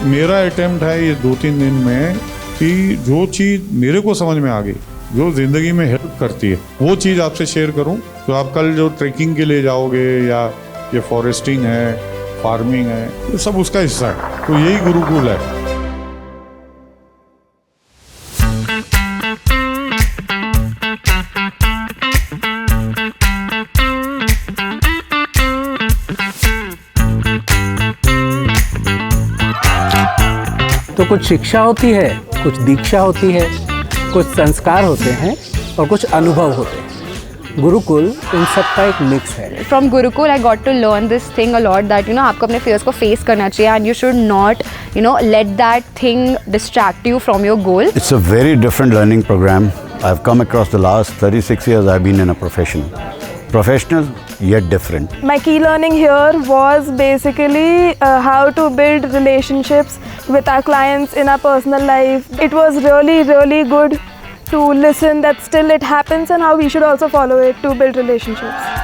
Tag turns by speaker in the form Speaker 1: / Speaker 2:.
Speaker 1: मेरा अटेम्प्ट है ये 2-3 दिन में कि जो चीज़ मेरे को समझ में आ गई, जो ज़िंदगी में हेल्प करती है, वो चीज़ आपसे शेयर करूं। तो आप कल जो ट्रैकिंग के लिए जाओगे या ये फॉरेस्टिंग है, फार्मिंग है, ये सब उसका हिस्सा है। तो यही गुरुकुल है।
Speaker 2: तो कुछ शिक्षा होती है, कुछ दीक्षा होती है, कुछ संस्कार होते हैं और कुछ अनुभव होते हैं। गुरुकुल इन सब का एक मिक्स है।
Speaker 3: From Gurucool, I got to learn this thing a lot that आपको अपने fears को face करना चाहिए and you should not let that thing distract you from your goal.
Speaker 4: It's a very different learning program. I've come across the last 36 years I've been in a profession. Professional yet different.
Speaker 5: My key learning here was basically how to build relationships with our clients in our personal life. It was really good to listen that still it happens and how we should also follow it to build relationships.